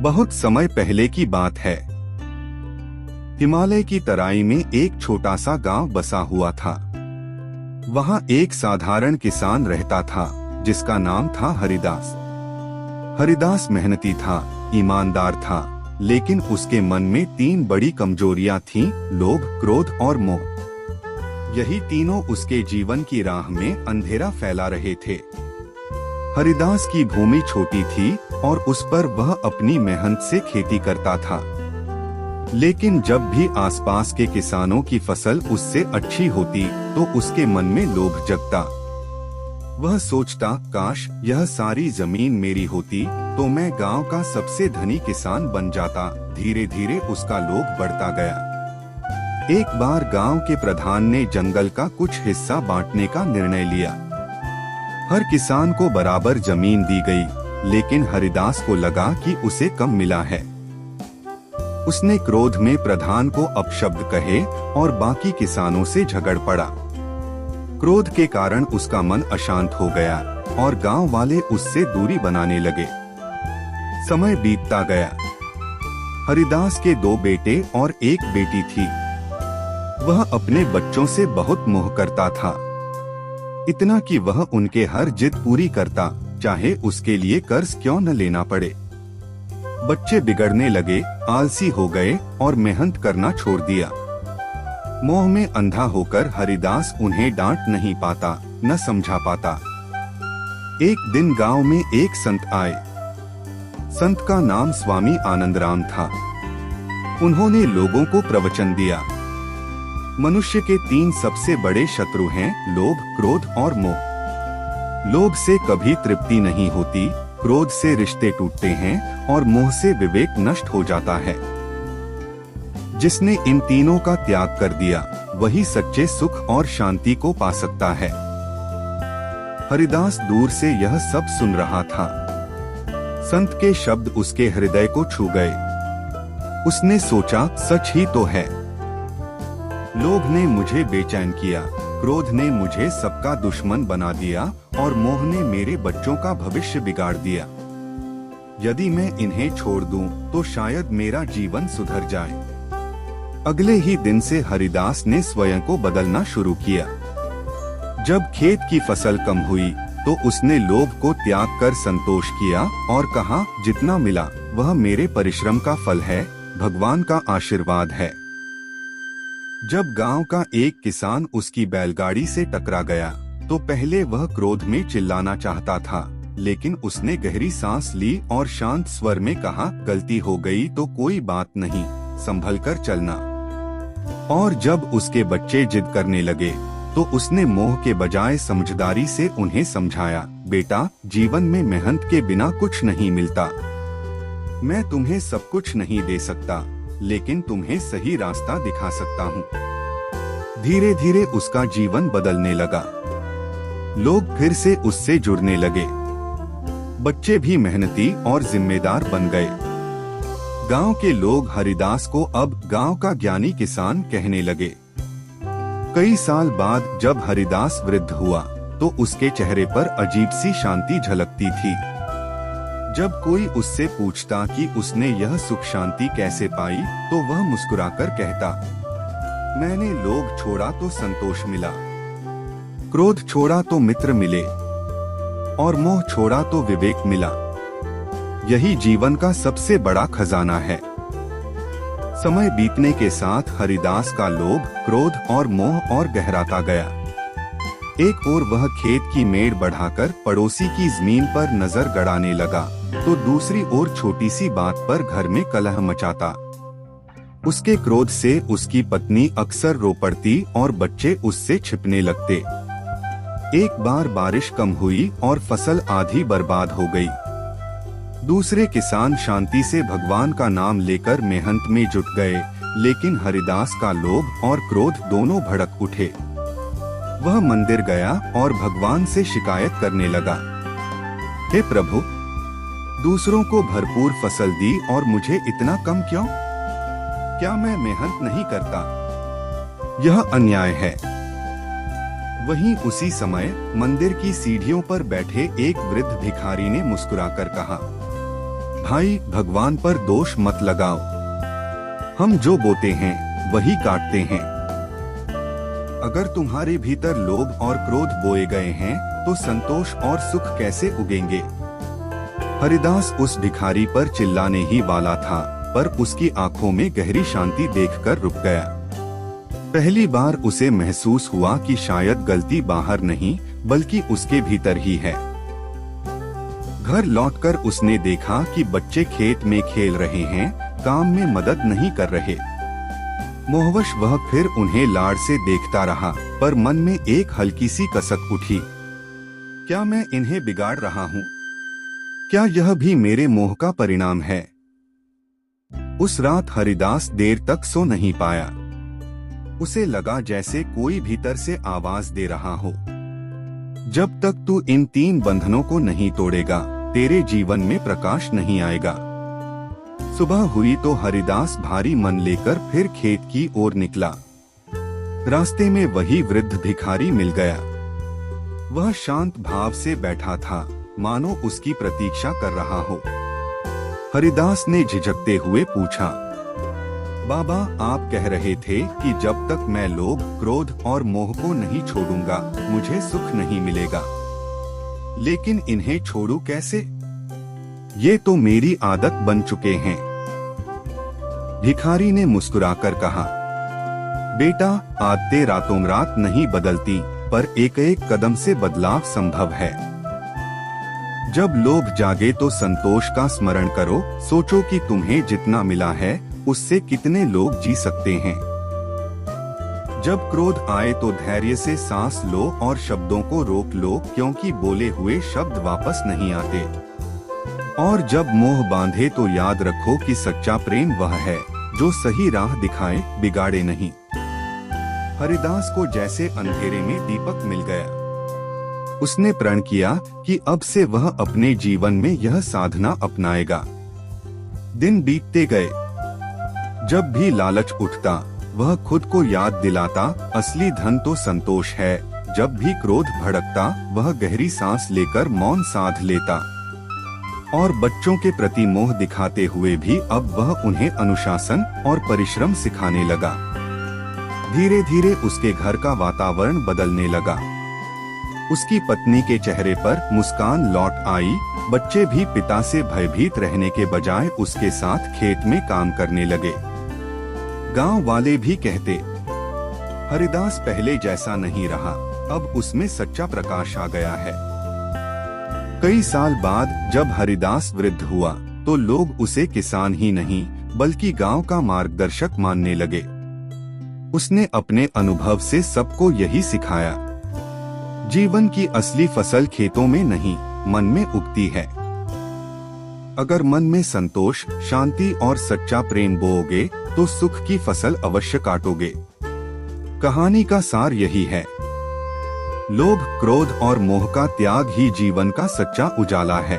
बहुत समय पहले की बात है। हिमालय की तराई में एक छोटा सा गांव बसा हुआ था। वहां एक साधारण किसान रहता था जिसका नाम था हरिदास। हरिदास मेहनती था, ईमानदार था, लेकिन उसके मन में 3 बड़ी कमजोरियां थीं: लोभ, क्रोध और मोह। यही तीनों उसके जीवन की राह में अंधेरा फैला रहे थे। हरिदास की भूमि छोटी थी और उस पर वह अपनी मेहनत से खेती करता था। लेकिन जब भी आसपास के किसानों की फसल उससे अच्छी होती तो उसके मन में लोभ जगता। वह सोचता, काश यह सारी जमीन मेरी होती तो मैं गांव का सबसे धनी किसान बन जाता। धीरे धीरे उसका लोभ बढ़ता गया। एक बार गांव के प्रधान ने जंगल का कुछ हिस्सा बांटने का निर्णय लिया। हर किसान को बराबर जमीन दी गई, लेकिन हरिदास को लगा कि उसे कम मिला है। उसने क्रोध में प्रधान को अपशब्द कहे और बाकी किसानों से झगड़ पड़ा। क्रोध के कारण उसका मन अशांत हो गया और गांव वाले उससे दूरी बनाने लगे। समय बीतता गया। हरिदास के 2 बेटे और 1 बेटी थी। वह अपने बच्चों से बहुत मोह करता था, इतना कि वह उनके हर जिद पूरी करता, चाहे उसके लिए कर्ज क्यों न लेना पड़े। बच्चे बिगड़ने लगे, आलसी हो गए और मेहनत करना छोड़ दिया। मोह में अंधा होकर हरिदास उन्हें डांट नहीं पाता, न समझा पाता। एक दिन गांव में एक संत आए। संत का नाम स्वामी आनंदराम था। उन्होंने लोगों को प्रवचन दिया। मनुष्य के 3 सबसे बड़े शत्रु हैं: लोभ, क्रोध और मोह। लोभ से कभी तृप्ति नहीं होती, क्रोध से रिश्ते टूटते हैं और मोह से विवेक नष्ट हो जाता है। जिसने इन तीनों का त्याग कर दिया वही सच्चे सुख और शांति को पा सकता है। हरिदास दूर से यह सब सुन रहा था। संत के शब्द उसके हृदय को छू गए। उसने सोचा, सच ही तो है। लोभ ने मुझे बेचैन किया, क्रोध ने मुझे सबका दुश्मन बना दिया और मोह ने मेरे बच्चों का भविष्य बिगाड़ दिया। यदि मैं इन्हें छोड़ दूं तो शायद मेरा जीवन सुधर जाए। अगले ही दिन से हरिदास ने स्वयं को बदलना शुरू किया। जब खेत की फसल कम हुई तो उसने लोभ को त्याग कर संतोष किया और कहा, जितना मिला वह मेरे परिश्रम का फल है, भगवान का आशीर्वाद है। जब गांव का एक किसान उसकी बैलगाड़ी से टकरा गया तो पहले वह क्रोध में चिल्लाना चाहता था, लेकिन उसने गहरी सांस ली और शांत स्वर में कहा, गलती हो गई तो कोई बात नहीं, संभल कर चलना। और जब उसके बच्चे जिद करने लगे तो उसने मोह के बजाय समझदारी से उन्हें समझाया, बेटा, जीवन में मेहनत के बिना कुछ नहीं मिलता। मैं तुम्हें सब कुछ नहीं दे सकता, लेकिन तुम्हें सही रास्ता दिखा सकता हूँ। धीरे धीरे उसका जीवन बदलने लगा। लोग फिर से उससे जुड़ने लगे। बच्चे भी मेहनती और जिम्मेदार बन गए। गांव के लोग हरिदास को अब गांव का ज्ञानी किसान कहने लगे। कई साल बाद जब हरिदास वृद्ध हुआ तो उसके चेहरे पर अजीब सी शांति झलकती थी। जब कोई उससे पूछता कि उसने यह सुख शांति कैसे पाई तो वह मुस्कुराकर कहता, मैंने लोभ छोड़ा तो संतोष मिला, क्रोध छोड़ा तो मित्र मिले और मोह छोड़ा तो विवेक मिला। यही जीवन का सबसे बड़ा खजाना है। समय बीतने के साथ हरिदास का लोभ, क्रोध और मोह और गहराता गया। एक ओर वह खेत की मेड़ बढ़ाकर पड़ोसी की जमीन पर नजर गड़ाने लगा तो दूसरी ओर छोटी सी बात पर घर में कलह मचाता। उसके क्रोध से उसकी पत्नी अक्सर रो पड़ती और बच्चे उससे छिपने लगते। एक बार बारिश कम हुई और फसल आधी बर्बाद हो गई। दूसरे किसान शांति से भगवान का नाम लेकर मेहनत में जुट गए, लेकिन हरिदास का लोभ और क्रोध दोनों भड़क उठे। वह मंदिर गया और भगवान से शिकायत करने लगा, हे प्रभु, दूसरों को भरपूर फसल दी और मुझे इतना कम क्यों? क्या मैं मेहनत नहीं करता? यह अन्याय है। वहीं उसी समय मंदिर की सीढ़ियों पर बैठे एक वृद्ध भिखारी ने मुस्कुराकर कहा, भाई, भगवान पर दोष मत लगाओ। हम जो बोते हैं वही काटते हैं। अगर तुम्हारे भीतर लोभ और क्रोध बोए गए हैं तो संतोष और सुख कैसे उगेंगे? हरिदास उस भिखारी पर चिल्लाने ही वाला था, पर उसकी आंखों में गहरी शांति देखकर रुक गया। पहली बार उसे महसूस हुआ कि शायद गलती बाहर नहीं बल्कि उसके भीतर ही है। घर लौटकर उसने देखा कि बच्चे खेत में खेल रहे हैं, काम में मदद नहीं कर रहे। मोहवश वह फिर उन्हें लाड़ से देखता रहा, पर मन में एक हल्की सी कसक उठी। क्या मैं इन्हें बिगाड़ रहा हूँ? क्या यह भी मेरे मोह का परिणाम है? उस रात हरिदास देर तक सो नहीं पाया। उसे लगा जैसे कोई भीतर से आवाज दे रहा हो, जब तक तू इन 3 बंधनों को नहीं तोड़ेगा, तेरे जीवन में प्रकाश नहीं आएगा। सुबह हुई तो हरिदास भारी मन लेकर फिर खेत की ओर निकला। रास्ते में वही वृद्ध भिखारी मिल गया। वह शांत भाव से बैठा था, मानो उसकी प्रतीक्षा कर रहा हो। हरिदास ने झिझकते हुए पूछा, बाबा, आप कह रहे थे कि जब तक मैं लोभ, क्रोध और मोह को नहीं छोड़ूंगा मुझे सुख नहीं मिलेगा, लेकिन इन्हें छोड़ूं कैसे? ये तो मेरी आदत बन चुके हैं। भिखारी ने मुस्कुराकर कहा, बेटा, आदतें रातों रात नहीं बदलती, पर एक एक कदम से बदलाव संभव है। जब लोभ जागे तो संतोष का स्मरण करो। सोचो कि तुम्हें जितना मिला है उससे कितने लोग जी सकते हैं। जब क्रोध आए तो धैर्य से सांस लो और शब्दों को रोक लो, क्योंकि बोले हुए शब्द वापस नहीं आते। और जब मोह बांधे तो याद रखो कि सच्चा प्रेम वह है जो सही राह दिखाए, बिगाड़े नहीं। हरिदास को जैसे अंधेरे में दीपक मिल गया। उसने प्रण किया कि अब से वह अपने जीवन में यह साधना अपनाएगा। दिन बीतते गए। जब भी लालच उठता वह खुद को याद दिलाता, असली धन तो संतोष है। जब भी क्रोध भड़कता वह गहरी सांस लेकर मौन साध लेता। और बच्चों के प्रति मोह दिखाते हुए भी अब वह उन्हें अनुशासन और परिश्रम सिखाने लगा। धीरे धीरे उसके घर का वातावरण बदलने लगा। उसकी पत्नी के चेहरे पर मुस्कान लौट आई। बच्चे भी पिता से भयभीत रहने के बजाय उसके साथ खेत में काम करने लगे। गांव वाले भी कहते, हरिदास पहले जैसा नहीं रहा, अब उसमें सच्चा प्रकाश आ गया है। कई साल बाद जब हरिदास वृद्ध हुआ तो लोग उसे किसान ही नहीं बल्कि गांव का मार्गदर्शक मानने लगे। उसने अपने अनुभव से सबको यही सिखाया, जीवन की असली फसल खेतों में नहीं, मन में उगती है। अगर मन में संतोष, शांति और सच्चा प्रेम बोओगे तो सुख की फसल अवश्य काटोगे। कहानी का सार यही है, लोभ, क्रोध और मोह का त्याग ही जीवन का सच्चा उजाला है।